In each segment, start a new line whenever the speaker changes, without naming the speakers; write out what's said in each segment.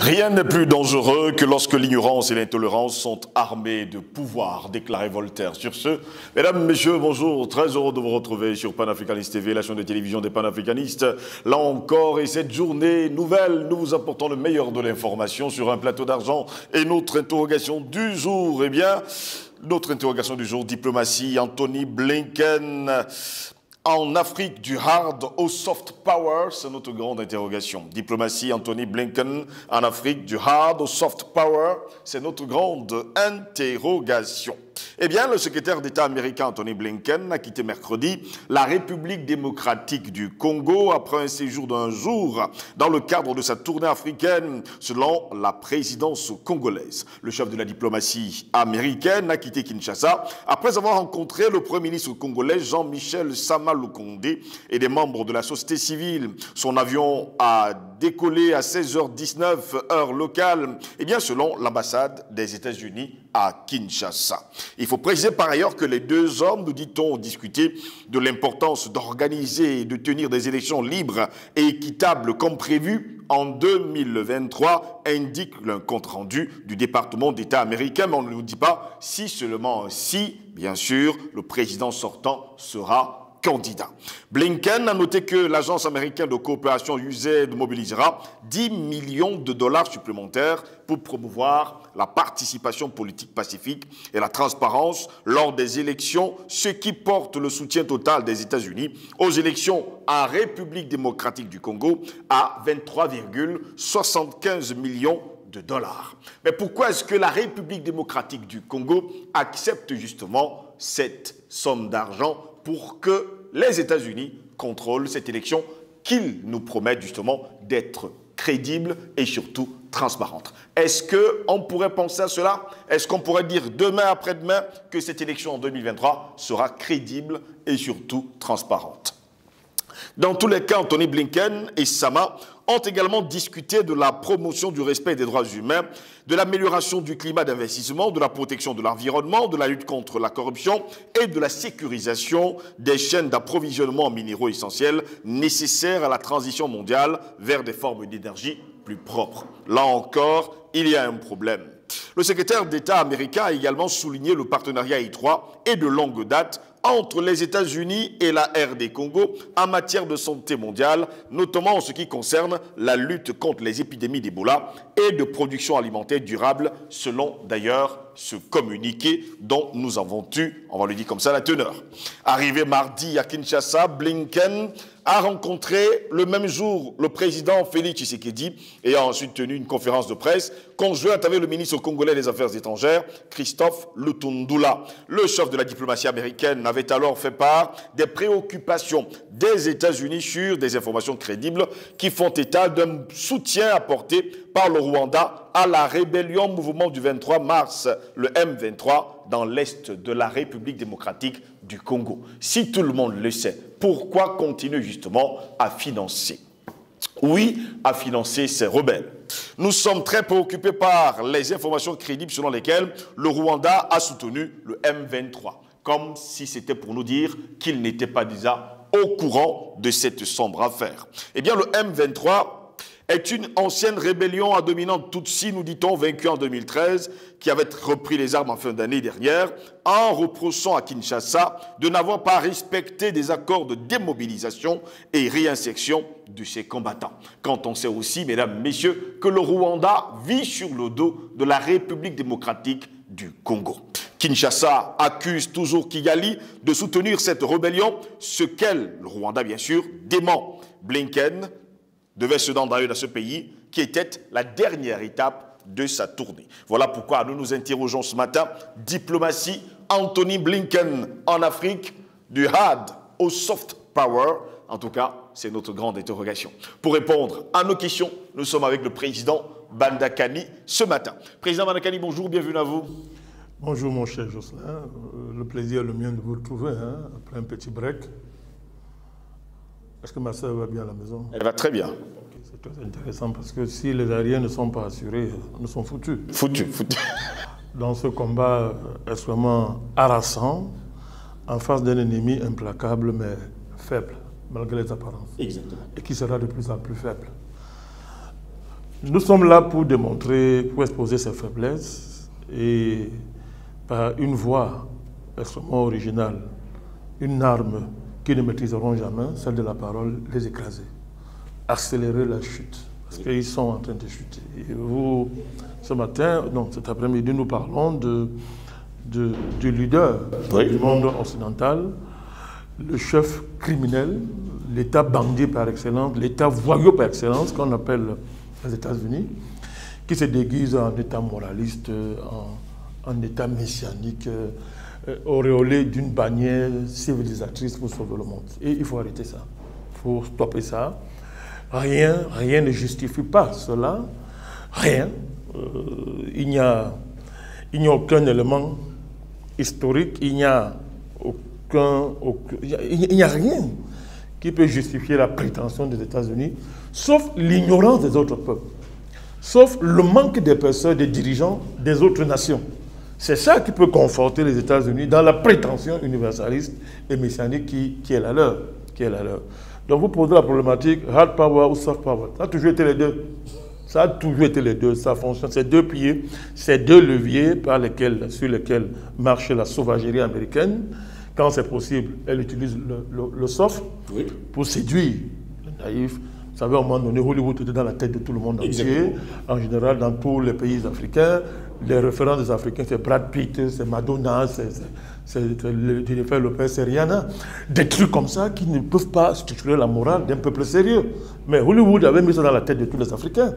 Rien n'est plus dangereux que lorsque l'ignorance et l'intolérance sont armées de pouvoir, déclarait Voltaire. Sur ce, mesdames, messieurs, bonjour, très heureux de vous retrouver sur Panafricaniste TV, la chaîne de télévision des panafricanistes. Là encore, et cette journée nouvelle, nous vous apportons le meilleur de l'information sur un plateau d'argent. Et notre interrogation du jour, eh bien, notre interrogation du jour, diplomatie, Anthony Blinken. En Afrique, du hard au soft power, c'est notre grande interrogation. Diplomatie, Anthony Blinken. En Afrique, du hard au soft power, c'est notre grande interrogation. Eh bien, le secrétaire d'État américain Anthony Blinken a quitté mercredi la République démocratique du Congo après un séjour d'un jour dans le cadre de sa tournée africaine selon la présidence congolaise. Le chef de la diplomatie américaine a quitté Kinshasa après avoir rencontré le Premier ministre congolais Jean-Michel Sama Lukonde et des membres de la société civile. Son avion a décollé à 16h19 heure locale, eh bien selon l'ambassade des États-Unis à Kinshasa. Il faut préciser par ailleurs que les deux hommes, nous dit-on, ont discuté de l'importance d'organiser et de tenir des élections libres et équitables comme prévu en 2023, indique un compte-rendu du département d'État américain, mais on ne nous dit pas si, seulement si, bien sûr, le président sortant sera candidat. Blinken a noté que l'agence américaine de coopération USAID mobilisera 10 millions de dollars supplémentaires pour promouvoir la participation politique pacifique et la transparence lors des élections, ce qui porte le soutien total des États-Unis aux élections en République démocratique du Congo à 23,75 millions de dollars. Mais pourquoi est-ce que la République démocratique du Congo accepte justement cette somme d'argent pour que les États-Unis contrôlent cette élection qu'ils nous promettent justement d'être crédible et surtout transparente? Est-ce qu'on pourrait penser à cela? Est-ce qu'on pourrait dire demain après-demain que cette élection en 2023 sera crédible et surtout transparente? Dans tous les cas, Anthony Blinken et Sama ont également discuté de la promotion du respect des droits humains, de l'amélioration du climat d'investissement, de la protection de l'environnement, de la lutte contre la corruption et de la sécurisation des chaînes d'approvisionnement en minéraux essentiels nécessaires à la transition mondiale vers des formes d'énergie plus propres. Là encore, il y a un problème. Le secrétaire d'État américain a également souligné le partenariat étroit et de longue date entre les États-Unis et la RD Congo en matière de santé mondiale, notamment en ce qui concerne la lutte contre les épidémies d'Ebola et de production alimentaire durable, selon d'ailleurs ce communiqué dont nous avons eu, on va le dire comme ça, la teneur. Arrivé mardi à Kinshasa, Blinken a rencontré le même jour le président Félix Tshisekedi et a ensuite tenu une conférence de presse conjointe avec le ministre congolais des Affaires étrangères, Christophe Lutundula. Le chef de la diplomatie américaine avait alors fait part des préoccupations des États-Unis sur des informations crédibles qui font état d'un soutien apporté par le Rwanda à la rébellion mouvement du 23 mars, le M23, dans l'est de la République démocratique du Congo. Si tout le monde le sait, pourquoi continuer justement à financer? Oui, à financer ces rebelles. Nous sommes très préoccupés par les informations crédibles selon lesquelles le Rwanda a soutenu le M23, comme si c'était pour nous dire qu'il n'était pas déjà au courant de cette sombre affaire. Eh bien, le M23 est une ancienne rébellion à dominante Tutsi, nous dit-on, vaincue en 2013, qui avait repris les armes en fin d'année dernière, en reprochant à Kinshasa de n'avoir pas respecté des accords de démobilisation et réinsertion de ses combattants. Quand on sait aussi, mesdames, messieurs, que le Rwanda vit sur le dos de la République démocratique du Congo. Kinshasa accuse toujours Kigali de soutenir cette rébellion, ce qu'elle, le Rwanda bien sûr, dément. Blinken devait se rendre dans ce pays qui était la dernière étape de sa tournée. Voilà pourquoi nous nous interrogeons ce matin. Diplomatie, Anthony Blinken en Afrique, du hard au soft power. En tout cas, c'est notre grande interrogation. Pour répondre à nos questions, nous sommes avec le président Bandakani ce matin. Président Bandakani, bonjour, bienvenue à vous.
Bonjour mon cher Jocelyn, le plaisir est le mien de vous retrouver après un petit break. Est-ce que ma soeur va bien à la maison?
Elle va très bien.
Okay, c'est très intéressant parce que si les aériens ne sont pas assurés, nous sommes foutus.
Foutus.
Dans ce combat extrêmement harassant, en face d'un ennemi implacable mais faible, malgré les apparences.
Exactement.
Et qui sera de plus en plus faible. Nous sommes là pour démontrer, pour exposer ses faiblesses et par une voie extrêmement originale, une arme qu'ils ne maîtriseront jamais, celle de la parole, les écraser, accélérer la chute, parce qu'ils sont en train de chuter. Et vous, ce matin, non, cet après-midi, nous parlons du leader du monde occidental, le chef criminel, l'État bandit par excellence, l'État voyou par excellence, qu'on appelle les États-Unis, qui se déguise en État moraliste, en État messianique, auréolé d'une bannière civilisatrice pour sauver le monde. Et il faut arrêter ça. Il faut stopper ça. Rien ne justifie pas cela. Rien. Il n'y a aucun élément historique, il n'y a rien qui peut justifier la prétention des États-Unis, sauf l'ignorance des autres peuples, sauf le manque des personnes, des dirigeants des autres nations. C'est ça qui peut conforter les États-Unis dans la prétention universaliste et messianique qui est la leur. Donc vous posez la problématique hard power ou soft power. Ça a toujours été les deux. Ça a toujours été les deux. Ça fonctionne. Ces deux pieds, ces deux leviers sur lesquels marche la sauvagerie américaine. Quand c'est possible, elle utilise le soft pour séduire le naïf. Vous savez, à un moment donné, Hollywood était dans la tête de tout le monde entier. En général, dans tous les pays africains, les référents des Africains, c'est Brad Pitt, c'est Madonna, c'est Jennifer Lopez, c'est Rihanna. Des trucs comme ça qui ne peuvent pas structurer la morale d'un peuple sérieux. Mais Hollywood avait mis ça dans la tête de tous les Africains.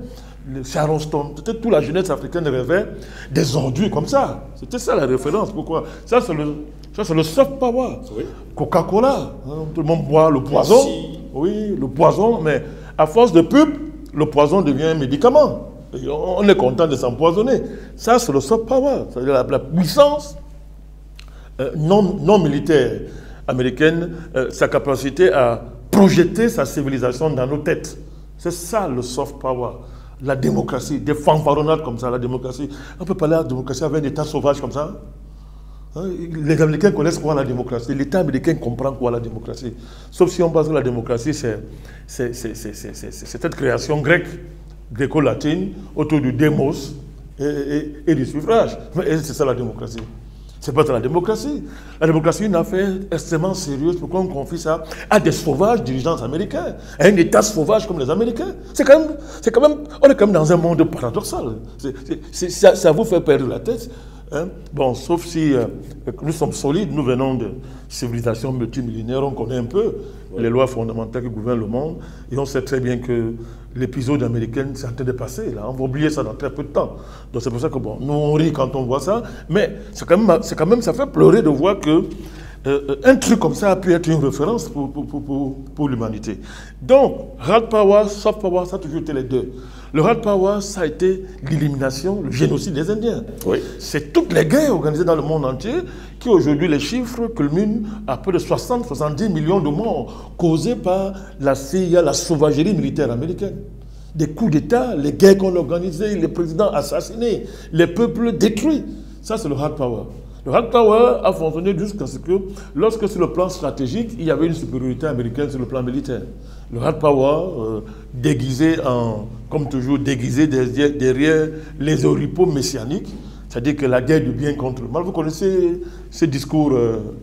Sharon Stone, toute la jeunesse africaine rêvait des ordures comme ça. C'était ça la référence. Pourquoi? Ça, c'est le soft power. Oui. Coca-Cola, hein, tout le monde boit le poison. Merci. Oui, le poison, mais à force de pub, le poison devient un médicament. Et on est content de s'empoisonner. Ça, c'est le soft power. C'est-à-dire la puissance non militaire américaine, sa capacité à projeter sa civilisation dans nos têtes. C'est ça le soft power. La démocratie, des fanfaronnades comme ça, la démocratie. On peut parler de la démocratie avec un État sauvage comme ça. Les Américains connaissent quoi la démocratie. L'État américain comprend quoi la démocratie. Sauf si on pense que la démocratie, c'est cette création grecque, gréco-latine, autour du démos et du suffrage. Mais c'est ça la démocratie. C'est pas de la démocratie. La démocratie est une affaire extrêmement sérieuse pour qu'on confie ça à des sauvages dirigeants américains, à un État sauvage comme les Américains. On est quand même dans un monde paradoxal. Ça vous fait perdre la tête. Hein? Bon, sauf si nous sommes solides, nous venons de civilisations multimillénaires, on connaît un peu les lois fondamentales qui gouvernent le monde, et on sait très bien que l'épisode américain c'est en train de passer, là. On va oublier ça dans très peu de temps. Donc c'est pour ça que bon, nous on rit quand on voit ça, mais c'est quand même, ça fait pleurer de voir que un truc comme ça a pu être une référence pour l'humanité. Donc, hard power, soft power, ça a toujours été les deux. Le hard power, ça a été l'élimination, le génocide des Indiens. Oui. C'est toutes les guerres organisées dans le monde entier qui, aujourd'hui, les chiffres culminent à peu de 60-70 millions de morts causés par la CIA, la sauvagerie militaire américaine. Des coups d'État, les guerres qu'on a organisées, les présidents assassinés, les peuples détruits. Ça, c'est le hard power. Le hard power a fonctionné jusqu'à ce que, lorsque sur le plan stratégique, il y avait une supériorité américaine sur le plan militaire. Le hard power, déguisé comme toujours, déguisé derrière les oripeaux messianiques, c'est-à-dire que la guerre du bien contre le mal. Vous connaissez ce discours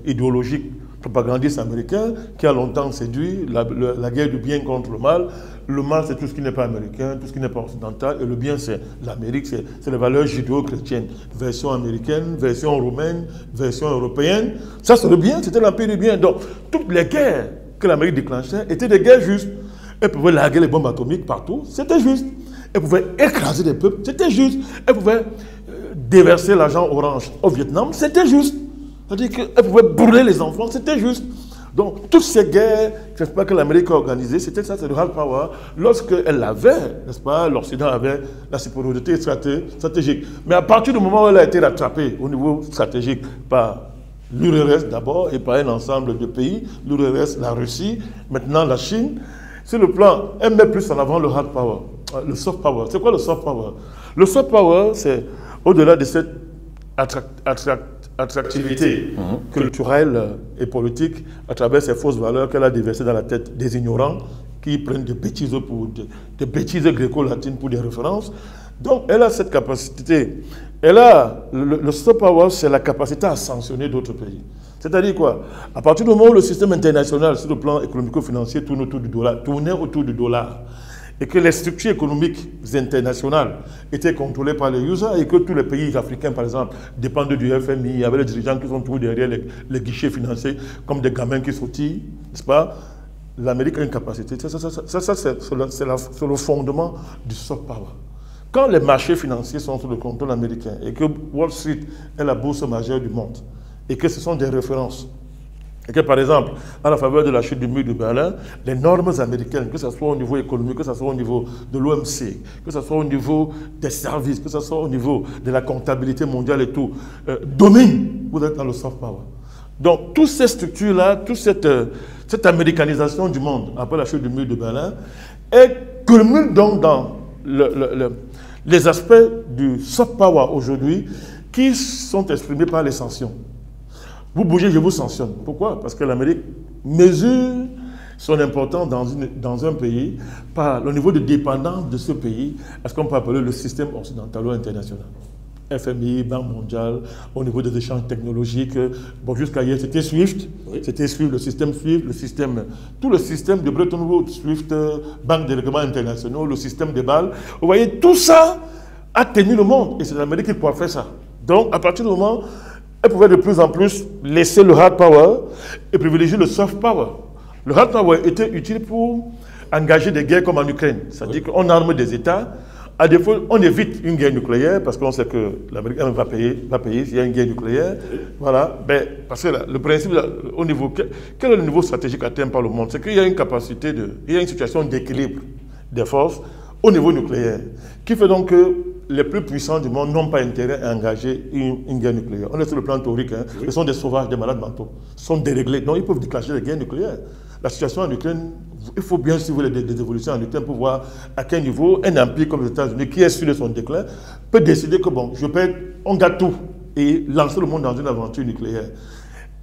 idéologique propagandiste américain qui a longtemps séduit la guerre du bien contre le mal. Le mal, c'est tout ce qui n'est pas américain, tout ce qui n'est pas occidental, et le bien, c'est l'Amérique, c'est les valeurs judéo-chrétiennes. Version américaine, version romaine, version européenne. Ça, c'est le bien, c'était l'empire du bien. Donc, toutes les guerres que l'Amérique déclenchait étaient des guerres justes. Elle pouvait larguer les bombes atomiques partout, c'était juste. Elle pouvait écraser des peuples, c'était juste. Elle pouvait déverser l'argent orange au Vietnam, c'était juste. C'est-à-dire qu'elle pouvait brûler les enfants, c'était juste. Donc, toutes ces guerres, n'est-ce pas, que l'Amérique a organisées, c'était ça, c'est le hard power. Lorsqu'elle l'avait, n'est-ce pas, l'Occident avait la supériorité stratégique. Mais à partir du moment où elle a été rattrapée au niveau stratégique par l'URSS d'abord et par un ensemble de pays, l'URSS, la Russie, maintenant la Chine, sur le plan, elle met plus en avant le hard power, le soft power. C'est quoi le soft power? Le soft power, c'est au-delà de cette attractivité culturelle et politique à travers ces fausses valeurs qu'elle a déversées dans la tête des ignorants qui prennent des bêtises, des bêtises gréco-latines pour des références. Donc, elle a cette capacité. Elle a, le soft power, c'est la capacité à sanctionner d'autres pays. C'est-à-dire quoi? À partir du moment où le système international, sur le plan économico-financier, tournait autour du dollar, et que les structures économiques internationales étaient contrôlées par les users, et que tous les pays africains, par exemple, dépendent du FMI, il y avait les dirigeants qui sont toujours derrière les guichets financiers, comme des gamins qui sautillent, n'est-ce pas? L'Amérique a une capacité. Ça c'est le fondement du soft power. Quand les marchés financiers sont sous le contrôle américain et que Wall Street est la bourse majeure du monde et que ce sont des références, et que par exemple, à la faveur de la chute du mur de Berlin, les normes américaines, que ce soit au niveau économique, que ce soit au niveau de l'OMC, que ce soit au niveau des services, que ce soit au niveau de la comptabilité mondiale et tout, dominent. Vous êtes dans le soft power. Donc, toutes ces structures-là, toute cette américanisation du monde après la chute du mur de Berlin, culmine donc dans les aspects du soft power aujourd'hui qui sont exprimés par les sanctions. Vous bougez, je vous sanctionne. Pourquoi? Parce que l'Amérique mesure son importance dans un pays par le niveau de dépendance de ce pays à ce qu'on peut appeler le système occidental ou international. FMI, Banque mondiale, au niveau des échanges technologiques. Bon, jusqu'à hier, c'était SWIFT. Oui. C'était SWIFT, le système SWIFT, tout le système de Bretton Woods, SWIFT, Banque des règlements internationaux, le système des balles. Vous voyez, tout ça a tenu le monde. Et c'est l'Amérique qui pourra faire ça. Donc, à partir du moment, elle pouvait de plus en plus laisser le hard power et privilégier le soft power. Le hard power était utile pour engager des guerres comme en Ukraine. C'est-à-dire qu'on arme des États. À défaut, on évite une guerre nucléaire parce qu'on sait que l'Amérique va payer s'il y a une guerre nucléaire. Voilà. Ben, parce que là, le principe, là, au niveau, quel est le niveau stratégique atteint par le monde? C'est qu'il y a une capacité il y a une situation d'équilibre des forces au niveau nucléaire qui fait donc que les plus puissants du monde n'ont pas intérêt à engager une guerre nucléaire. On est sur le plan théorique. Hein. Oui. Ce sont des sauvages, des malades mentaux. Ils sont déréglés. Donc, ils peuvent déclencher des guerres nucléaires. La situation en Ukraine, il faut bien suivre des évolutions en Ukraine pour voir à quel niveau un empire comme les États-Unis, qui est sur son déclin, peut décider que bon, on garde tout et lancer le monde dans une aventure nucléaire,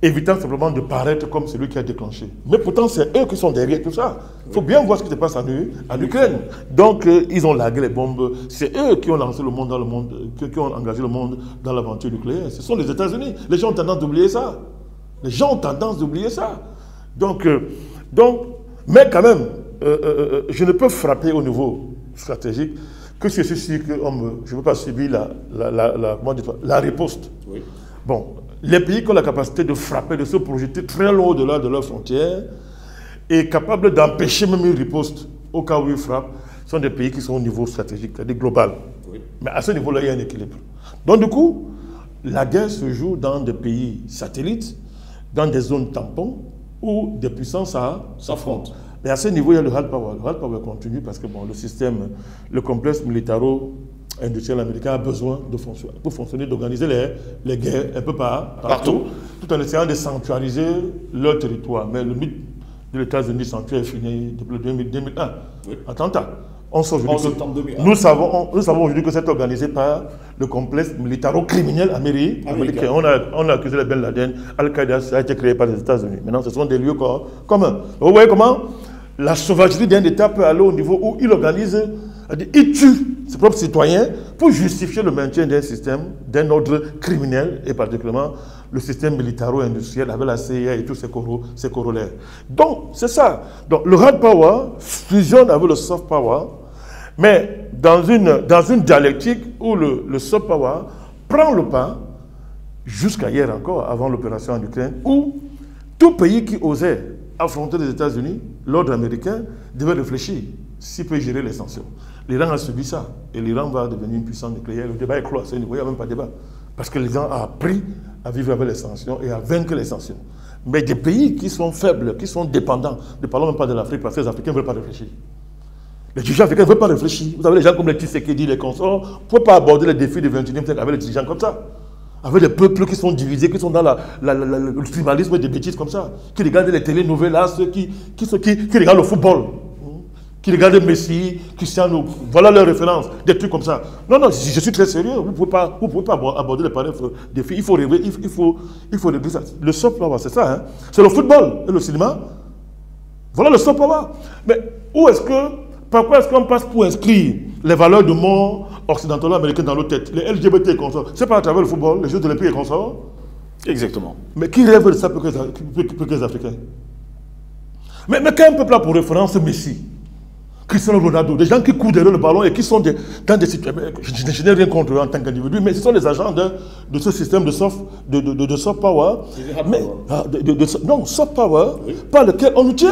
évitant simplement de paraître comme celui qui a déclenché. Mais pourtant, c'est eux qui sont derrière tout ça. Il faut bien voir ce qui se passe en Ukraine. Donc, ils ont largué les bombes. C'est eux qui ont lancé le monde dans le monde, qui ont engagé le monde dans l'aventure nucléaire. Ce sont les États-Unis. Les gens ont tendance d'oublier ça. Les gens ont tendance d'oublier ça. Donc, mais quand même, je ne peux frapper au niveau stratégique que c'est ceci que je ne veux pas subir la riposte. Oui. Bon, les pays qui ont la capacité de frapper, de se projeter très loin au-delà de leurs frontières et capables d'empêcher même une riposte au cas où ils frappent, sont des pays qui sont au niveau stratégique, c'est-à-dire global. Oui. Mais à ce niveau-là, il y a un équilibre. Donc du coup, la guerre se joue dans des pays satellites, dans des zones tampons, où des puissances s'affrontent. Mais à ce niveau, il y a le hard power. Le hard power continue parce que bon, le complexe militaro-industriel américain a besoin pour fonctionner, d'organiser les guerres un peu partout, tout en essayant de sanctuariser leur territoire. Mais le mythe de l'États-Unis sanctuaire est fini depuis 2001. Oui. Attentat. Nous savons aujourd'hui que c'est organisé par le complexe militaro-criminel américain. On a accusé les Ben Laden. Al-Qaïda, ça a été créé par les États-Unis. Maintenant, ce sont des lieux communs. Vous voyez comment la sauvagerie d'un État peut aller au niveau où il organise, il tue ses propres citoyens pour justifier le maintien d'un système, d'un ordre criminel, et particulièrement le système militaro-industriel avec la CIA et tous ses corollaires. Donc, c'est ça. Donc, le hard power fusionne avec le soft power, mais dans une dialectique où le soft power prend le pas, jusqu'à hier encore, avant l'opération en Ukraine, où tout pays qui osait affronter les États-Unis, l'ordre américain, devait réfléchir s'il peut gérer les sanctions. L'Iran a subi ça, et l'Iran va devenir une puissance nucléaire. Le débat est clos à ce niveau, il n'y a même pas de débat. Parce que l'Iran a appris à vivre avec les sanctions et à vaincre les sanctions. Mais des pays qui sont faibles, qui sont dépendants, ne parlons même pas de l'Afrique, parce que les Africains ne veulent pas réfléchir. Les dirigeants africains ne veulent pas réfléchir. Vous avez les gens comme les Tshisekedi, les consorts, on ne peut pas aborder les défis du XXIe siècle avec les dirigeants comme ça. Avec des peuples qui sont divisés, qui sont dans le tribalisme et des bêtises comme ça, qui regardent les télénovelas, qui regardent le football, qui regardent Messi, Cristiano, voilà leurs références, des trucs comme ça. Non, je suis très sérieux, vous ne pouvez pas aborder les pareils défis, il faut rêver, il faut régler ça. Le soft power, c'est ça, hein? C'est le football et le cinéma. Voilà le soft power. Mais pourquoi est-ce qu'on passe pour inscrire les valeurs de mort occidentalo-américaines dans nos têtes, les LGBT et consorts? C'est pas à travers le football, les Jeux de l'Olympique et consorts?
Exactement.
Mais qui rêve de ça plus que les Africains? Mais quand un peuple a pour référence Messi, Cristiano Ronaldo, des gens qui courent derrière le ballon et qui sont dans des situations... Je n'ai rien contre eux en tant qu'individu, mais ce sont les agents de ce système de soft power. Non, soft power, oui, par lequel on nous tient.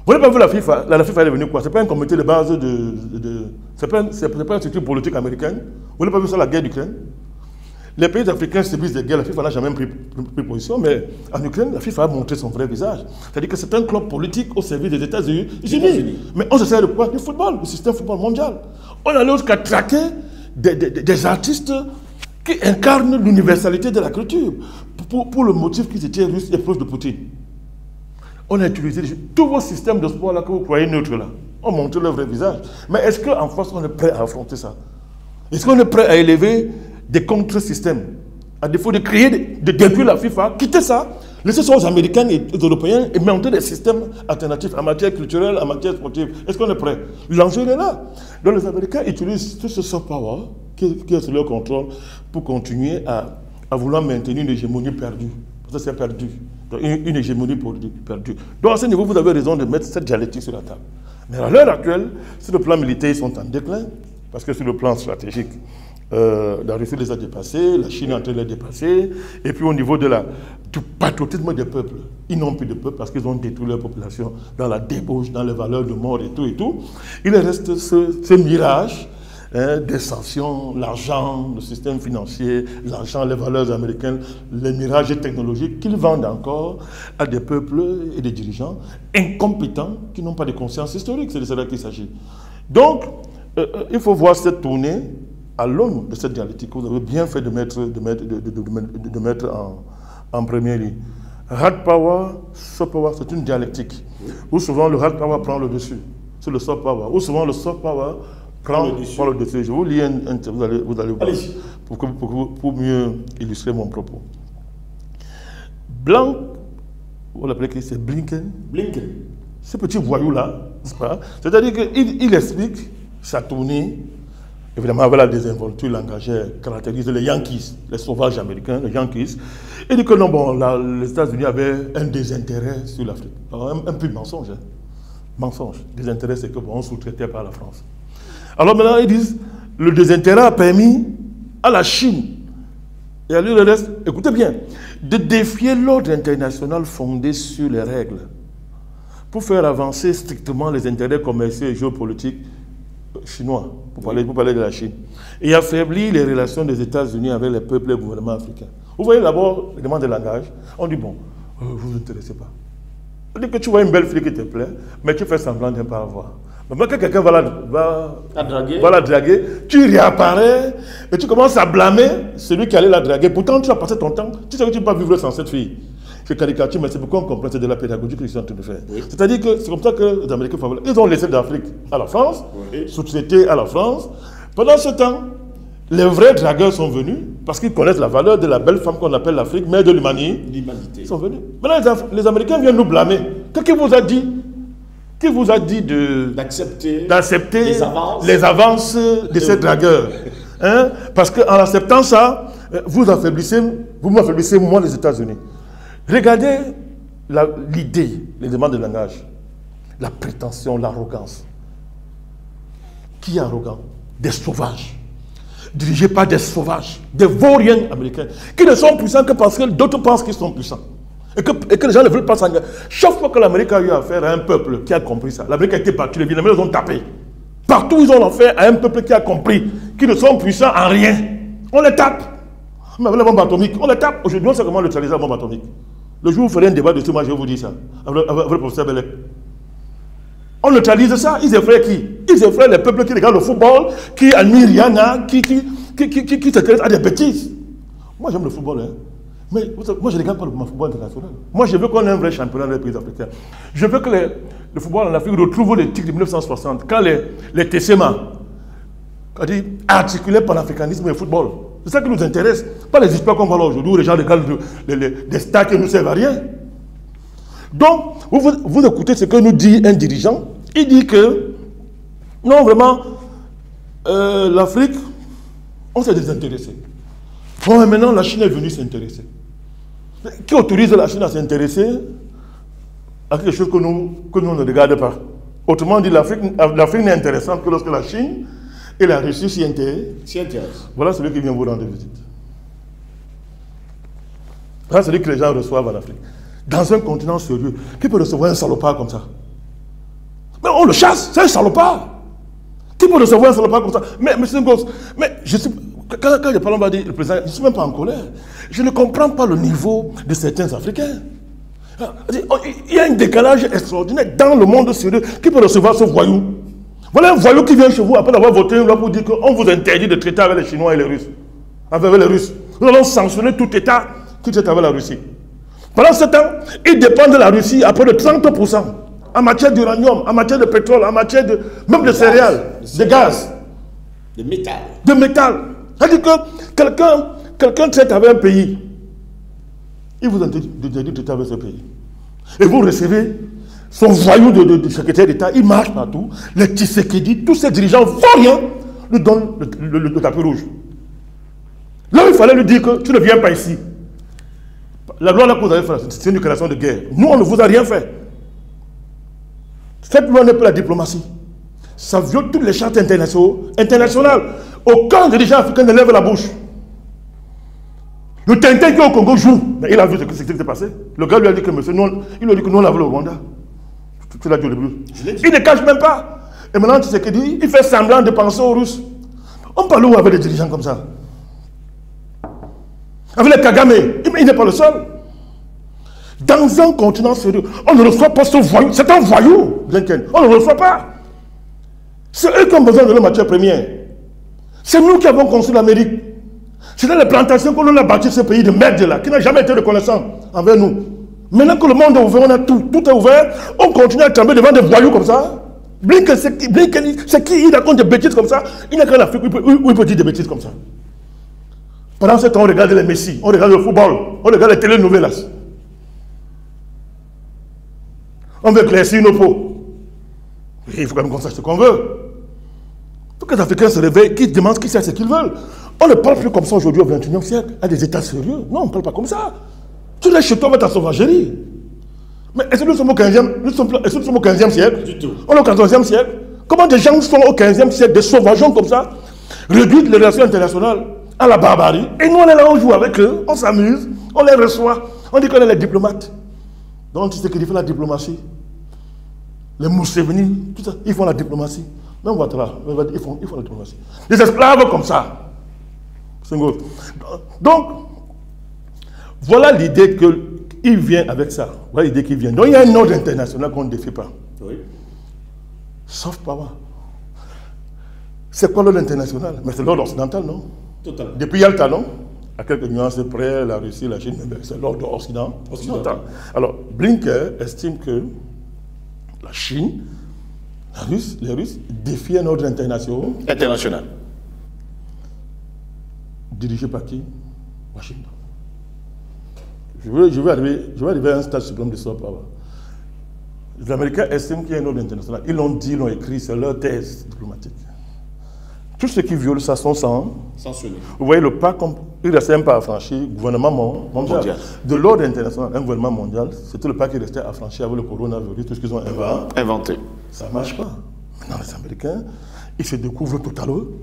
Vous n'avez pas vu la FIFA? La FIFA est devenue quoi? Ce n'est pas un comité de base ce n'est pas une structure politique américaine. Vous n'avez pas vu ça, la guerre d'Ukraine? Les pays africains subissent des guerres, la FIFA n'a jamais pris position, mais en Ukraine, la FIFA a montré son vrai visage. C'est-à-dire que c'est un club politique au service des États-Unis. Mais on se sert de quoi? Du football, du système football mondial. On allait jusqu'à traquer des artistes qui incarnent l'universalité de la culture pour le motif qu'ils étaient russes et proches de Poutine. On a utilisé tous vos systèmes de sport là que vous croyez neutres là. On montre leur vrai visage. Mais est-ce qu'en France, on est prêt à affronter ça? Est-ce qu'on est prêt à élever des contre-systèmes, à défaut de créer, de détruire la FIFA, quitter ça, laisser ça aux Américains et aux Européens et monter des systèmes alternatifs en matière culturelle, en matière sportive? Est-ce qu'on est prêt? L'enjeu est là. Donc les Américains utilisent tout ce soft power qui est sous leur contrôle pour continuer à vouloir maintenir une hégémonie perdue. Parce que c'est perdu. Donc une hégémonie perdue. Donc à ce niveau, vous avez raison de mettre cette dialectique sur la table. Mais à l'heure actuelle, sur le plan militaire, ils sont en déclin, parce que sur le plan stratégique, la Russie les a dépassés, la Chine est en train de les dépasser, et puis au niveau du patriotisme des peuples, ils n'ont plus de peuple parce qu'ils ont détruit leur population dans la débauche, dans les valeurs de mort et tout et tout. Il reste ce mirage des sanctions, l'argent, le système financier, l'argent, les valeurs américaines, les mirages technologiques qu'ils vendent encore à des peuples et des dirigeants incompétents qui n'ont pas de conscience historique. C'est de cela qu'il s'agit. Donc, il faut voir cette tournée à l'aune de cette dialectique que vous avez bien fait de mettre en première ligne. Hard power, soft power, c'est une dialectique. Où souvent le hard power prend le dessus sur le soft power. Où souvent le soft power prend le dessus. Je vous lis vous allez voir pour mieux illustrer mon propos. Blanc, vous l'appelez qui? C'est Blinken. Ce petit voyou-là, c'est-à-dire qu'il explique sa tournée. Évidemment, avec la désinvolture langagière caractérise les Yankees, les sauvages américains, les Yankees. Il dit que non, bon, les États-Unis avaient un désintérêt sur l'Afrique. Un peu mensonge. Hein. Mensonge. Désintérêt, c'est que bon, on sous-traitait par la France. Alors maintenant, ils disent, le désintérêt a permis à la Chine et à lui le reste, écoutez bien, de défier l'ordre international fondé sur les règles pour faire avancer strictement les intérêts commerciaux et géopolitiques chinois, pour parler de la Chine, et affaiblir les relations des États-Unis avec les peuples et les gouvernements africains. Vous voyez d'abord les demandes de langage, on dit bon, vous ne vous intéressez pas. On dit que tu vois une belle fille qui te plaît, mais tu fais semblant de ne pas avoir. Mais quand quelqu'un va la draguer, tu réapparais et tu commences à blâmer celui qui allait la draguer. Pourtant, tu as passé ton temps, tu sais que tu ne peux pas vivre sans cette fille. C'est caricature, mais c'est pourquoi on comprend, c'est de la pédagogie qu'ils sont en train de faire. Oui. C'est-à-dire que c'est comme ça que les Américains font. Ils ont laissé l'Afrique à la France, oui, sous-traité à la France. Pendant ce temps, les vrais dragueurs sont venus parce qu'ils connaissent la valeur de la belle femme qu'on appelle l'Afrique, mère de l'humanité. Ils sont venus. Maintenant, les Américains viennent nous blâmer. Qu'est-ce qu'il vous a dit? Qui vous a dit d'accepter les avances de ces dragueurs? Hein? Parce qu'en acceptant ça, vous m'affaiblissez moi les États-Unis. Regardez l'idée, les demandes de langage, la prétention, l'arrogance. Qui est arrogant? Des sauvages. Dirigés par des sauvages, des vauriens américains, qui ne sont puissants que parce que d'autres pensent qu'ils sont puissants. Et que les gens ne veulent pas s'engager. Chaque fois que l'Amérique a eu affaire à un peuple qui a compris ça, l'Amérique a été battue, les Vietnamiens les ont tapés. Partout, ils ont affaire à un peuple qui a compris qu'ils ne sont puissants en rien. On les tape. Mais avec la bombe atomique, on les tape. Aujourd'hui, on sait comment neutraliser la bombe atomique. Le jour où vous ferez un débat dessus, moi je vais vous dire ça. Avec le professeur Bellet. On neutralise ça. Ils effraient qui? Ils effraient les peuples qui regardent le football, qui admirent Rihanna, qui s'intéressent à des bêtises. Moi j'aime le football, hein. Mais moi je ne regarde pas le football international. Moi je veux qu'on ait un vrai championnat dans les pays africains. Je veux que le football en Afrique retrouve les titres de 1960. Quand les TCMA articulaient panafricanisme et le football. C'est ça qui nous intéresse. Pas les histoires qu'on voit là aujourd'hui où les gens regardent des stars qui ne nous servent à rien. Donc, vous écoutez ce que nous dit un dirigeant Il dit que, non, vraiment, l'Afrique, on s'est désintéressé. Bon, et maintenant, la Chine est venue s'intéresser. Qui autorise la Chine à s'intéresser à quelque chose que nous ne regardons pas? Autrement dit, l'Afrique n'est intéressante que lorsque la Chine et la Russie s'y intéressent. Voilà celui qui vient vous rendre visite. Voilà celui que les gens reçoivent en Afrique. Dans un continent sérieux, qui peut recevoir un salopard comme ça? Mais on le chasse, c'est un salopard. Qui peut recevoir un salopard comme ça? Mais monsieur Ngos, mais je sais, quand je parle, on va dire, le président, je ne suis même pas en colère. Je ne comprends pas le niveau de certains Africains. Il y a un décalage extraordinaire dans le monde sérieux. Qui peut recevoir ce voyou? Voilà un voyou qui vient chez vous après avoir voté là pour dire qu'on vous interdit de traiter avec les Chinois et les Russes. Avec les Russes. Nous allons sanctionner tout État qui traite avec la Russie. Pendant ce temps, ils dépendent de la Russie à près de 30% en matière d'uranium, en matière de pétrole, en matière de même de céréales, de gaz,
de métal.
De métal. C'est-à-dire que quelqu'un traite avec un pays. Il vous interdit de traiter avec ce pays. Et vous recevez son voyou de secrétaire d'État, il marche partout. Les Tshisekedi, tous ces dirigeants vauriens lui donnent le tapis rouge. Là, il fallait lui dire que tu ne viens pas ici. La loi là que vous avez faite, c'est une déclaration de guerre. Nous, on ne vous a rien fait. Cette loi n'est pas la diplomatie. Ça viole toutes les chartes internationales. Aucun dirigeant africain ne lève la bouche. Le Tintin qui est au Congo joue. Mais il a vu ce qui s'est passé. Le gars lui a dit que monsieur, il lui a dit que nous on l'avait au Rwanda. Tu l'as dit au début. Il ne cache même pas. Et maintenant, tu sais qu'il dit, il fait semblant de penser aux Russes. On parle où avec des dirigeants comme ça? Avec les Kagame, il n'est pas le seul. Dans un continent sérieux, on ne reçoit pas ce voyou. C'est un voyou, Blinken. On ne le reçoit pas. C'est eux qui ont besoin de leur matière première. C'est nous qui avons construit l'Amérique. C'est dans les plantations qu'on a bâti ce pays de merde là, qui n'a jamais été reconnaissant envers nous. Maintenant que le monde est ouvert, on a tout est ouvert, on continue à trembler devant des voyous comme ça. Blinken, c'est qui il raconte des bêtises comme ça? Il n'est qu'en Afrique où il peut dire des bêtises comme ça. Pendant ce temps, on regarde les Messi, on regarde le football, on regarde les télénovelas. On veut éclaircir nos peaux. Il faut quand même qu'on sache ce qu'on veut. Tous les Africains se réveillent, qui demandent, qui sait ce qu'ils veulent. On ne parle plus comme ça aujourd'hui au XXIe siècle, à des États sérieux. Non, on ne parle pas comme ça. Tu laisses chez toi avec ta sauvagerie. Mais est-ce que nous sommes au 15e siècle? Du tout. On est au 14e siècle. Comment des gens sont au 15e siècle, des sauvageons comme ça, réduisent les relations internationales à la barbarie, et nous on est là, on joue avec eux, on s'amuse, on les reçoit, on dit qu'on est les diplomates. Donc tu sais qu'ils font la diplomatie. Les Museveni, tout ça, ils font la diplomatie. Même Ouattara, ils font la diplomatie. Les esclaves comme ça. Donc, voilà l'idée qu'il vient avec ça. Voilà l'idée qu'il vient. Donc il y a un ordre international qu'on ne défie pas. Oui. Soft power. C'est quoi l'ordre international? Mais c'est l'ordre occidental, non? Totalement. Depuis Yalta, non? À quelques nuances près, la Russie, la Chine, c'est l'ordre occidental. Alors, Blinken estime que la Chine, les Russes défient un ordre international. Dirigé par qui? Washington. Je vais arriver à un stade suprême de soft power. Les Américains estiment qu'il y a un ordre international. Ils l'ont dit, ils l'ont écrit, c'est leur thèse diplomatique. Tous ceux qui violent ça sont sanctionnés. Vous voyez, le pas, il ne restait même pas affranchi, gouvernement mondial. De l'ordre international, un gouvernement mondial, c'était le pas qui restait affranchi avec le coronavirus, tout ce qu'ils ont inventé. Ça ne marche pas. Maintenant, les Américains, ils se découvrent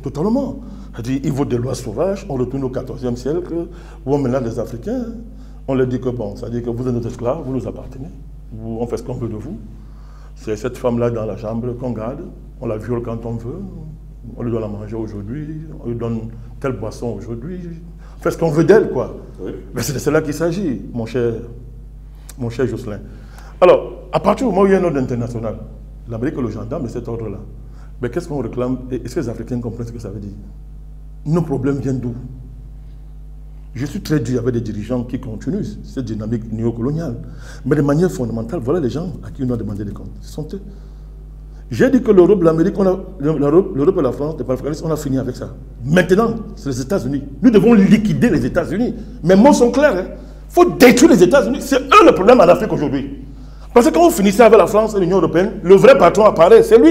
totalement. C'est-à-dire, ils votent des lois sauvages, on retourne au 14e siècle, où on mélange les Africains, on leur dit que bon, ça veut dire que vous êtes nos esclaves, vous nous appartenez, on fait ce qu'on veut de vous. C'est cette femme-là dans la chambre qu'on garde, on la viole quand on veut, on lui donne à manger aujourd'hui, on lui donne telle boisson aujourd'hui, on fait ce qu'on veut d'elle, quoi. Oui. Mais c'est de cela qu'il s'agit, mon cher Jocelyn. Alors, à partir du moment où il y a un ordre international, l'Amérique est le gendarme de cet ordre-là. Mais qu'est-ce qu'on réclame? Est-ce que les Africains comprennent ce que ça veut dire? Nos problèmes viennent d'où? Je suis très dur avec des dirigeants qui continuent cette dynamique néocoloniale. Mais de manière fondamentale, voilà les gens à qui on doit demander des comptes. Ce sont eux. J'ai dit que l'Europe, l'Amérique, l'Europe et la France, les panafricanistes, on a fini avec ça. Maintenant, c'est les États-Unis. Nous devons liquider les États-Unis. Mes mots sont clairs. Il faut détruire les États-Unis. C'est eux le problème en Afrique aujourd'hui. Parce que quand vous finissez avec la France et l'Union européenne, le vrai patron apparaît, c'est lui.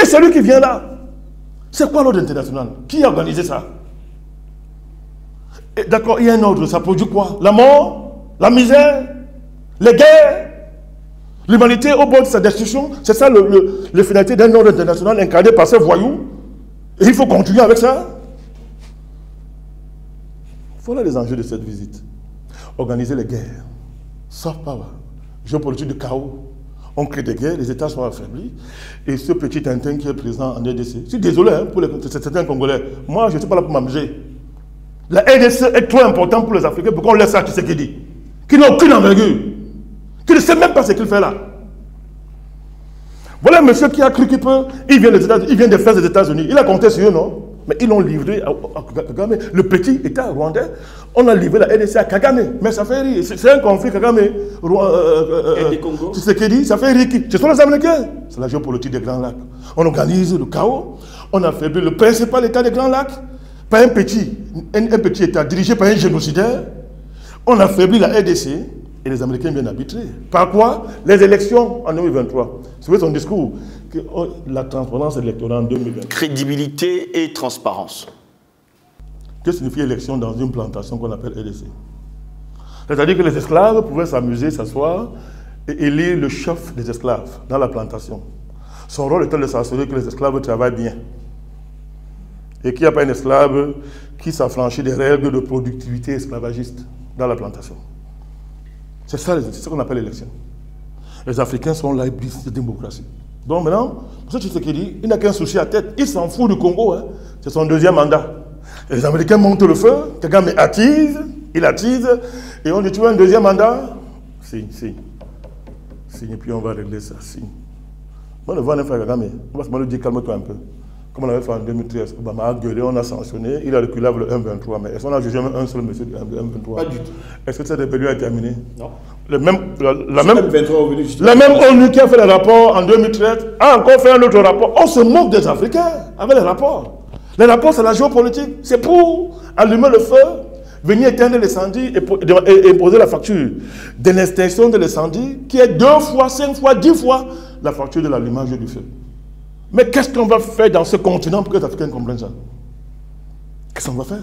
Et c'est lui qui vient là. C'est quoi l'ordre international? Qui a organisé ça? D'accord, il y a un ordre, ça produit quoi? La mort, la misère, les guerres, l'humanité au bord de sa destruction. C'est ça le finalité d'un ordre international incarné par ces voyous. Et il faut continuer avec ça. Voilà les enjeux de cette visite. Organiser les guerres, soft power, géopolitique de chaos. On crée des guerres, les États sont affaiblis. Et ce petit Tintin qui est présent en RDC, je suis désolé hein, pour certains Congolais. Moi, je ne suis pas là pour m'amuser. La RDC est trop importante pour les Africains pour qu'on laisse ça à Tshisekedi, qui n'a aucune envergure, qui ne sait même pas ce qu'il fait là. Voilà un monsieur qui a cru qu'il peut, il vient des fesses des États-Unis, il a compté sur eux, non? Mais ils l'ont livré à Kagame. Le petit État rwandais, on a livré la RDC à Kagame. Mais ça fait rire. C'est un conflit Kagame. Tshisekedi, ça fait rire qui? Ce sont les Américains. C'est la géopolitique des Grands Lacs. On organise le chaos. On a affaibli le principal État des Grands Lacs. Pas un petit État dirigé par un génocidaire. On a affaibli la RDC et les Américains viennent arbitrer. Par quoi? Les élections en 2023. C'est son discours. La transparence électorale en 2020.
Crédibilité et transparence.
Que signifie élection dans une plantation qu'on appelle RDC? C'est-à-dire que les esclaves pouvaient s'amuser, s'asseoir et élire le chef des esclaves dans la plantation. Son rôle était de s'assurer que les esclaves travaillent bien. Et qu'il n'y a pas un esclave qui s'affranchit des règles de productivité esclavagiste dans la plantation. C'est ça qu'on appelle l'élection. Les Africains sont là, ils brisent la démocratie. Donc maintenant, pour ce qui dit, il n'a qu'un souci à tête. Il s'en fout du Congo. Hein. C'est son deuxième mandat. Et les Américains montent le feu. Kagame attise. Il attise. Et on dit, tu veux un deuxième mandat? Signe. Et puis on va régler ça. Signe. On ne va pas faire Kagame. On va se dire, calme-toi un peu. Comme on avait fait en 2013, Obama a gueulé, on a sanctionné, il a reculé avec le 1-23. Mais est-ce qu'on a jugé un seul monsieur du 1-23?
Pas du tout.
Est-ce que cette rébellion est terminée?
Non.
La même ONU qui a fait le rapport en 2013 a encore fait un autre rapport. On se moque des Africains avec les rapports. Les rapports, c'est la géopolitique. C'est pour allumer le feu, venir éteindre l'incendie et imposer la facture de l'extinction de l'incendie qui est 2 fois, 5 fois, 10 fois la facture de l'allumage du feu. Mais qu'est-ce qu'on va faire dans ce continent pour que les Africains comprennent ça? Qu'est-ce qu'on va faire?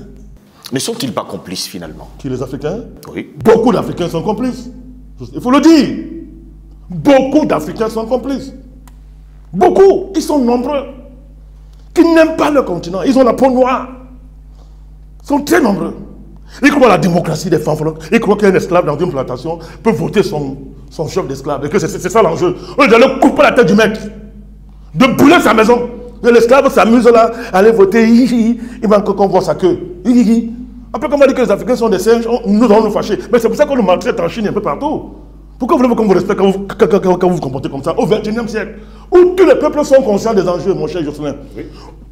Ne sont-ils pas complices finalement?
Qui, les Africains?
Oui.
Beaucoup d'Africains sont complices. Il faut le dire. Beaucoup d'Africains sont complices. Beaucoup. Ils sont nombreux. Qui n'aiment pas le continent. Ils ont la peau noire. Ils sont très nombreux. Ils croient à la démocratie des femmes. Ils croient qu'un esclave dans une plantation peut voter son chef d'esclave. Et que c'est ça l'enjeu. On est allé couper la tête du maître. De brûler sa maison. L'esclave s'amuse là, à aller voter. Il va encore qu'on voit sa queue. Après, quand on dit que les Africains sont des singes, nous allons nous fâcher. Mais c'est pour ça qu'on nous maltraite en Chine un peu partout. Pourquoi voulez-vous qu'on vous respecte quand vous vous comportez comme ça au XXIe siècle, où tous les peuples sont conscients des enjeux, mon cher Jocelyn? Oui.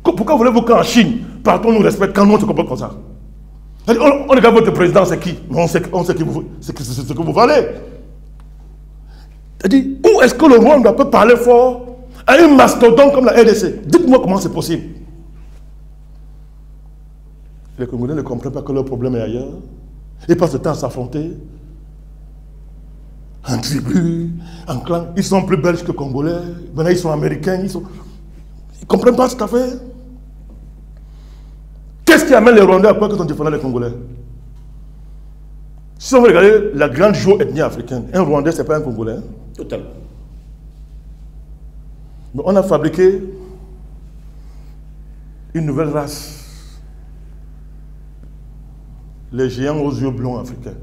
Pourquoi voulez-vous qu'en Chine, partout on nous respecte quand nous on se comporte comme ça? On regarde votre président, c'est qui? On sait ce que vous valez. C'est-à-dire, où est-ce que le Rwanda peut parler fort à un mastodonte comme la RDC? Dites-moi comment c'est possible. Les Congolais ne comprennent pas que leur problème est ailleurs. Ils passent le temps à s'affronter. En tribu, en clan. Ils sont plus belges que Congolais. Maintenant, ils sont américains. Ils ne comprennent pas cette affaire. Qu'est-ce qui amène les Rwandais à croire qu'ils sont différents des Congolais? Si on veut regarder la grande géo-ethnie africaine, un Rwandais, ce n'est pas un Congolais.
Totalement.
Mais on a fabriqué une nouvelle race. Les géants aux yeux blonds africains.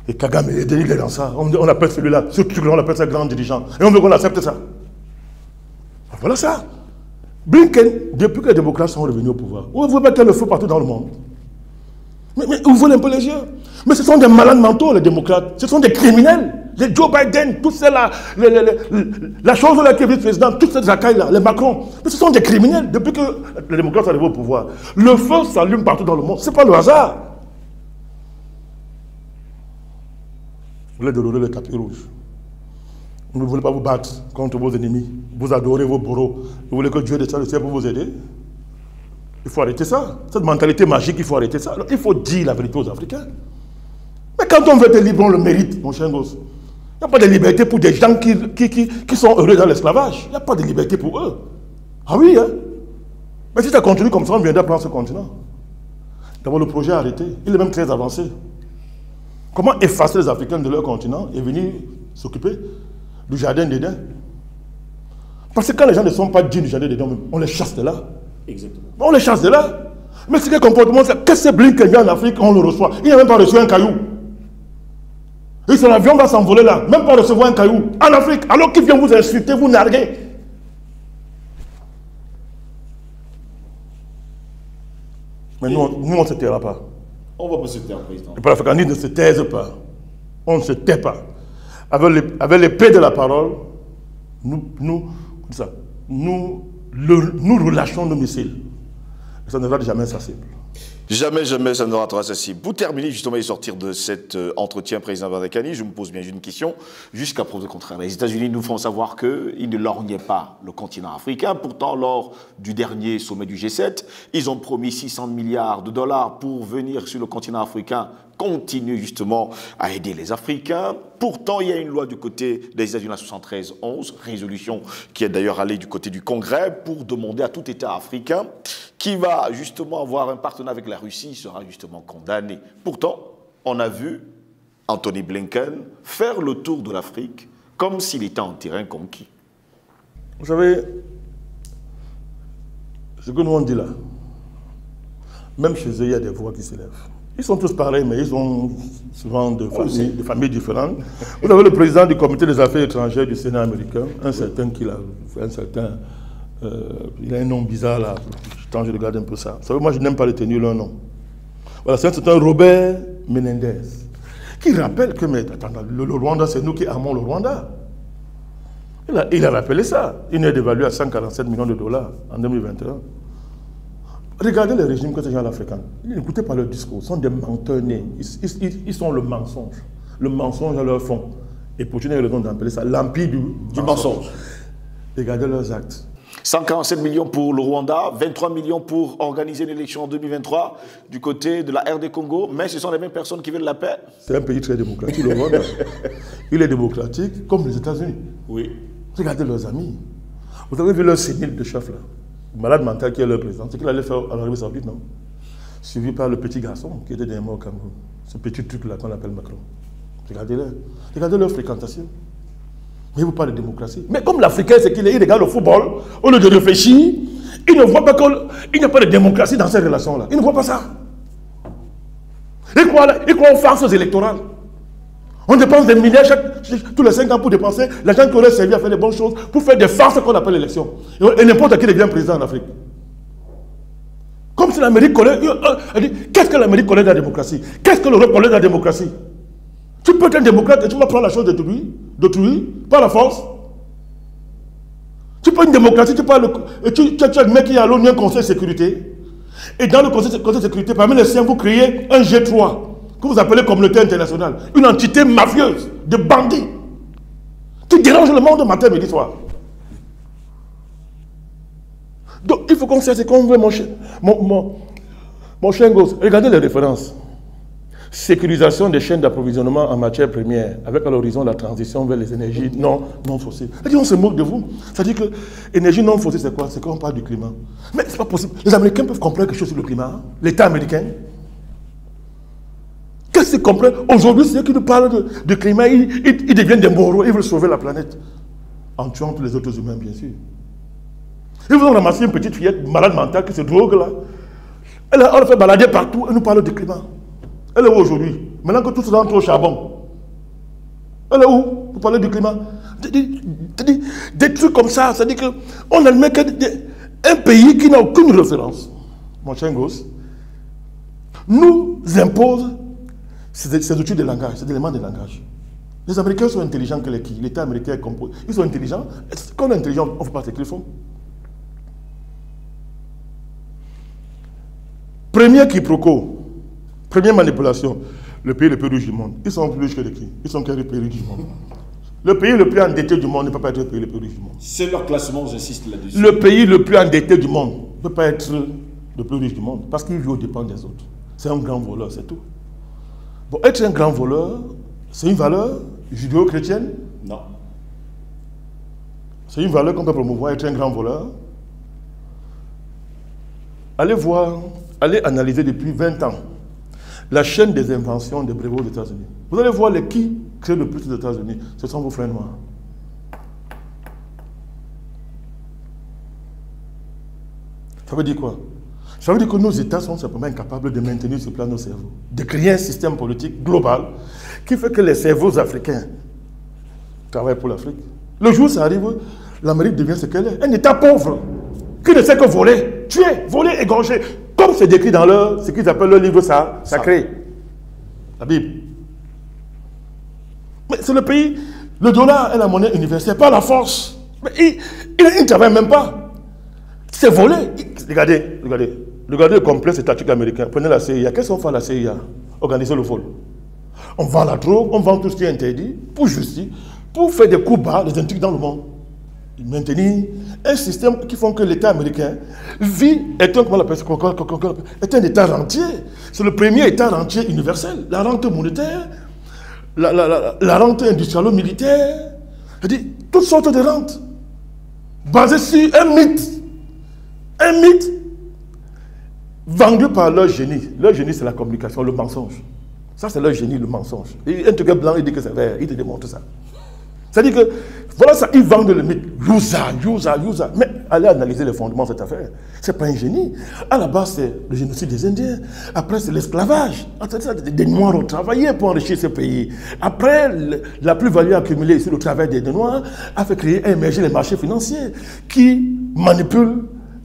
Et Kagame, il est dans ça. On appelle celui-là, ce truc-là, on appelle ça grand dirigeant. Et on veut qu'on accepte ça. Voilà ça. Blinken, depuis que les démocrates sont revenus au pouvoir, vous voulez mettre le feu partout dans le monde. Mais ouvrez un peu les yeux. Mais ce sont des malades mentaux, les démocrates. Ce sont des criminels. Les Joe Biden, tous ceux-là, la chose là qui est vice-président, tous ces racailles-là, les Macron. Mais ce sont des criminels. Depuis que les démocrates sont arrivés au pouvoir, le feu s'allume partout dans le monde. Ce n'est pas le hasard. Vous voulez dérouler le tapis rouge. Vous ne voulez pas vous battre contre vos ennemis. Vous adorez vos bourreaux. Vous voulez que Dieu descende du ciel pour vous aider. Il faut arrêter ça. Cette mentalité magique, il faut arrêter ça. Alors, il faut dire la vérité aux Africains. Mais quand on veut être libre, on le mérite, mon cher gosse. Il n'y a pas de liberté pour des gens qui sont heureux dans l'esclavage. Il n'y a pas de liberté pour eux. Ah oui, hein? Mais si ça continue comme ça, on viendra prendre ce continent. D'abord, le projet a arrêté. Il est même très avancé. Comment effacer les Africains de leur continent et venir s'occuper du jardin d'Éden? Parce que quand les gens ne sont pas dignes du jardin d'Éden, on les chasse de là.
Exactement.
On les chasse de là. Mais c'est quel comportement? Qu'est-ce que Blinken vient en Afrique, on le reçoit? Il n'a même pas reçu un caillou. Et son avion va s'envoler là, même pas recevoir un caillou. En Afrique, alors qu'il vient vous insulter, vous narguer. Mais nous, on ne se taira pas.
On ne va pas se taire, président.
Le panafricanisme ne se taise pas. On ne se tait pas. Avec l'épée de la parole, nous relâchons nos missiles. Et ça ne va jamais sensible.
Jamais, jamais ça ne sera accessible. Pour terminer, justement, et sortir de cet entretien, président Bardakani, je me pose bien une question. Jusqu'à preuve du contraire, les États-Unis nous font savoir qu'ils ne lorgnaient pas le continent africain. Pourtant, lors du dernier sommet du G7, ils ont promis 600 milliards de dollars pour venir sur le continent africain, continuer justement à aider les Africains. Pourtant, il y a une loi du côté des États-Unis à 73-11, résolution qui est d'ailleurs allée du côté du Congrès pour demander à tout État africain qui va justement avoir un partenariat avec la Russie sera justement condamné. Pourtant, on a vu Anthony Blinken faire le tour de l'Afrique comme s'il était en terrain conquis.
Vous savez, ce que nous on dit là, même chez eux, il y a des voix qui s'élèvent. Ils sont tous pareils, mais ils ont souvent de familles différentes. Vous avez le président du comité des affaires étrangères du Sénat américain, un certain il a un nom bizarre là, quand je regarde un peu ça. Vous savez, moi je n'aime pas retenir leur nom. Voilà, c'est un certain Robert Menendez, qui rappelle que, mais attends, le Rwanda, c'est nous qui amons le Rwanda. Il a rappelé ça. Il est évalué à 147 millions de dollars en 2021. Regardez le régime que ces gens-là fréquentent. N'écoutez pas leur discours. Ils sont des menteurs nés. Ils sont le mensonge. Le mensonge à leur fond. Et pour une raison d'appeler ça l'empire du mensonge. Regardez leurs actes.
147 millions pour le Rwanda, 23 millions pour organiser l'élection en 2023 du côté de la RD Congo, mais ce sont les mêmes personnes qui veulent la paix.
C'est un pays très démocratique, le Rwanda. Il est démocratique comme les États-Unis.
Oui.
Regardez leurs amis. Vous avez vu leur sénile de chef là, le malade mental qui est leur président, c'est qu'il allait faire en Arabie Saoudite, non? Suivi par le petit garçon qui était des morts au Cameroun. Ce petit truc là qu'on appelle Macron. Regardez leur fréquentation. Mais vous parlez de démocratie. Mais comme l'Africain, c'est qu'il regarde le football, au lieu de réfléchir, il ne voit pas qu'il n'y a pas de démocratie dans ces relations-là. Il ne voit pas ça. Il croit aux farces électorales. On dépense des milliards tous les 5 ans pour dépenser l'argent qui aurait servi à faire des bonnes choses, pour faire des farces qu'on appelle l'élection. Et n'importe qui devient président en Afrique. Comme si l'Amérique connaît. Qu'est-ce que l'Amérique connaît de la démocratie? Qu'est-ce que l'Europe connaît de la démocratie? Tu peux être un démocrate et tu vas prendre la chose d'autrui, par la force. Tu peux une démocratie, tu as le mec qui est à l'ONU, un conseil de sécurité. Et dans le conseil de sécurité, parmi les siens, vous créez un G3, que vous appelez communauté internationale. Une entité mafieuse, de bandits, qui dérange le monde matin, midi, soir. Donc il faut qu'on sache ce qu'on veut, mon cher gosse. Regardez les références. Sécurisation des chaînes d'approvisionnement en matières premières, avec à l'horizon la transition vers les énergies non fossiles. On se moque de vous. C'est-à-dire que l'énergie non fossile, c'est quoi? C'est quand on parle du climat. Mais c'est pas possible. Les Américains peuvent comprendre quelque chose sur le climat, hein? L'État américain. Qu'est-ce qu'ils comprennent? Aujourd'hui, c'est eux qui nous parlent de climat. Ils deviennent des moraux. Ils veulent sauver la planète. En tuant tous les autres humains, bien sûr. Ils vous ont ramassé une petite fillette malade mentale qui se drogue là. Elle a fait balader partout. Elle nous parle du climat. Elle est où aujourd'hui? Maintenant que tout se rentre au charbon. Elle est où? Vous parlez du climat. Des trucs comme ça, c'est-à-dire qu'on admet qu'un pays qui n'a aucune référence, mon cher gosse, nous impose ces outils de langage, ces éléments de langage. Les Américains sont intelligents que l'État américain est composé. Ils sont intelligents. Quand on est intelligent, on ne fait pas ce qu'ils font. Premier quiproquo. Première manipulation, le pays le plus riche du monde. Ils sont plus riches que qui? Ils sont quel pays riche du monde? Le pays le plus endetté du monde ne peut pas être le pays le plus riche du monde.
C'est leur classement, j'insiste là-dessus.
Le pays le plus endetté du monde ne peut pas être le plus riche du monde parce qu'il vit aux dépens des autres. C'est un grand voleur, c'est tout. Bon, être un grand voleur, c'est une valeur judéo-chrétienne?
Non.
C'est une valeur qu'on peut promouvoir, être un grand voleur. Allez voir, allez analyser depuis 20 ans la chaîne des inventions des brevets aux États-Unis. Vous allez voir les qui créent le plus aux États-Unis. Ce sont vos frères noirs. Ça veut dire quoi? Ça veut dire que nos États sont simplement incapables de maintenir sur plan nos cerveaux, de créer un système politique global qui fait que les cerveaux africains travaillent pour l'Afrique. Le jour où ça arrive, l'Amérique devient ce qu'elle est, un État pauvre, qui ne sait que voler, tuer, voler, égorger, comme c'est décrit dans ce qu'ils appellent le livre sacré, la Bible. Mais c'est le pays, le dollar est la monnaie universelle, pas la force. Mais il ne travaille même pas. C'est volé. Regardez le complexe étatique américain. Prenez la CIA. Qu'est-ce qu'on fait à la CIA? Organiser le vol. On vend la drogue, on vend tout ce qui est interdit pour justice, pour faire des coups bas, des intrigues dans le monde. Maintenir un système qui fait que l'État américain vit, est un État rentier. C'est le premier État rentier universel. La rente monétaire, la rente industrielle-militaire, c'est-à-dire toutes sortes de rentes basées sur un mythe. Un mythe vendu par leur génie. Leur génie, c'est la communication, le mensonge. Ça, c'est leur génie, le mensonge. Et un truc blanc, il dit que c'est vert, il te démontre ça. C'est-à-dire que, voilà ça, ils vendent le mythe. Youza. Mais allez analyser les fondements de cette affaire. Ce n'est pas un génie. À la base, c'est le génocide des Indiens. Après, c'est l'esclavage. Des Noirs ont travaillé pour enrichir ce pays. Après, la plus-value accumulée ici, le travail des Noirs, a fait créer, émerger les marchés financiers qui manipulent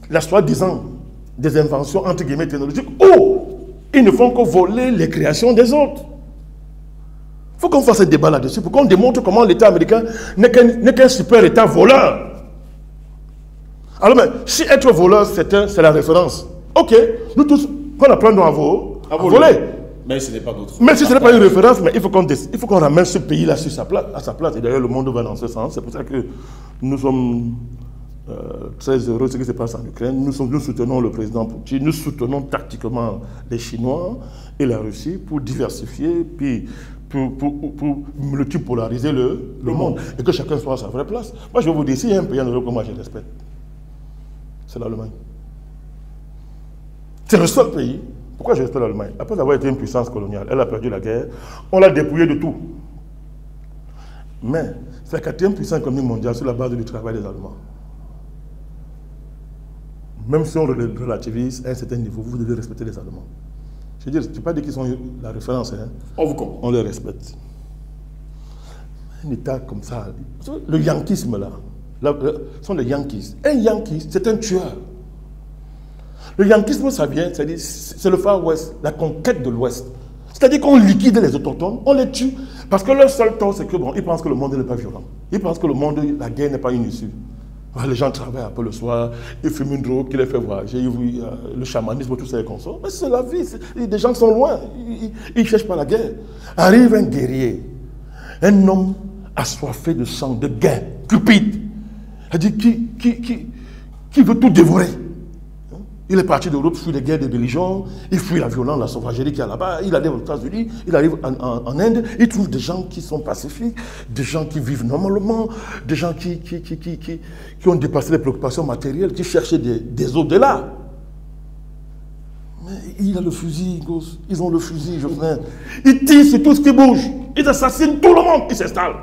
la soi-disant des inventions entre guillemets technologiques. Oh, ils ne font que voler les créations des autres. Il faut qu'on fasse un débat là-dessus pour qu'on démontre comment l'État américain n'est qu'un super État voleur. Alors, mais si être voleur, c'est la référence. Ok, nous tous, qu'on apprenne à voler.
Mais ce n'est pas d'autre.
Mais si ce n'est pas une référence, mais il faut qu'on ramène ce pays-là à sa place. Et d'ailleurs, le monde va dans ce sens. C'est pour ça que nous sommes très heureux de ce qui se passe en Ukraine. Nous soutenons le président Poutine, nous soutenons tactiquement les Chinois et la Russie pour diversifier, puis pour multipolariser le monde et que chacun soit à sa vraie place. Moi, je vais vous dire, s'il y a un pays en Europe que moi je respecte, c'est l'Allemagne. C'est le seul pays. Pourquoi je respecte l'Allemagne? Après avoir été une puissance coloniale, elle a perdu la guerre, on l'a dépouillée de tout. Mais c'est la 4e puissance économique mondiale sur la base du travail des Allemands. Même si on relativise à un certain niveau, vous devez respecter les Allemands. Je veux dire, je ne sais pas dire qu'ils sont la référence. Hein.
On vous comprend.
On les respecte. Un État comme ça, le yankisme là, ce sont les Yankees. Un Yankee, c'est un tueur. Le yankisme, ça vient, c'est le Far West, la conquête de l'Ouest. C'est-à-dire qu'on liquide les autochtones, on les tue, parce que leur seul tort, c'est que bon, ils pensent que le monde n'est pas violent. Ils pensent que la guerre n'est pas une issue. Les gens travaillent un peu le soir, ils fument une drogue qui les fait voyager, le chamanisme, tout ça est consort. Mais c'est la vie, des gens sont loin, ils ne cherchent pas la guerre. Arrive un guerrier, un homme assoiffé de sang, de gain, cupide, qui veut tout dévorer. Il est parti d'Europe, fuit les guerres de religion, il fuit la violence, la sauvagerie qu'il y a là-bas, il arrive aux États-Unis, il arrive en Inde, il trouve des gens qui sont pacifiques, des gens qui vivent normalement, des gens qui ont dépassé les préoccupations matérielles, qui cherchaient des au-delà. Mais il a le fusil, ils ont le fusil, Jovenel. Ils tirent sur tout ce qui bouge, ils assassinent tout le monde qui s'installe.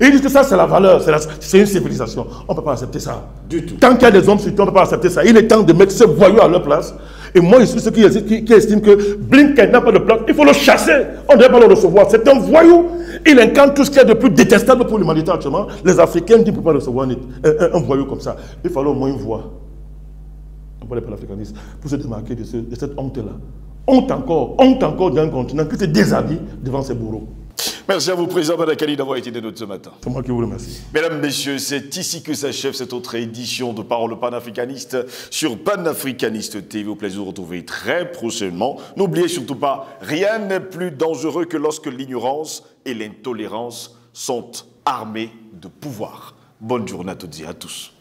Et ils disent que ça, c'est la valeur, c'est une civilisation. On ne peut pas accepter ça. Du tout. Tant qu'il y a des hommes sur terre, on ne peut pas accepter ça. Il est temps de mettre ces voyous à leur place. Et moi, je suis ceux qui estiment que Blinken n'a pas de place. Il faut le chasser. On ne devrait pas le recevoir. C'est un voyou. Il incarne tout ce qu'il y a de plus détestable pour l'humanité actuellement. Les Africains disent qu'on ne peut pas recevoir un voyou comme ça. Il fallait au moins une voix. On parlait pas l'africanisme. Pour se démarquer de cette honte-là. Honte encore d'un continent qui se déshabille devant ses bourreaux.
Merci à vous, Président Madakali, d'avoir été des nôtres ce matin.
C'est moi qui vous remercie.
Mesdames, Messieurs, c'est ici que s'achève cette autre édition de Parole panafricaniste sur Panafricaniste TV. Au plaisir de vous retrouver très prochainement. N'oubliez surtout pas, rien n'est plus dangereux que lorsque l'ignorance et l'intolérance sont armées de pouvoir. Bonne journée à toutes et à tous.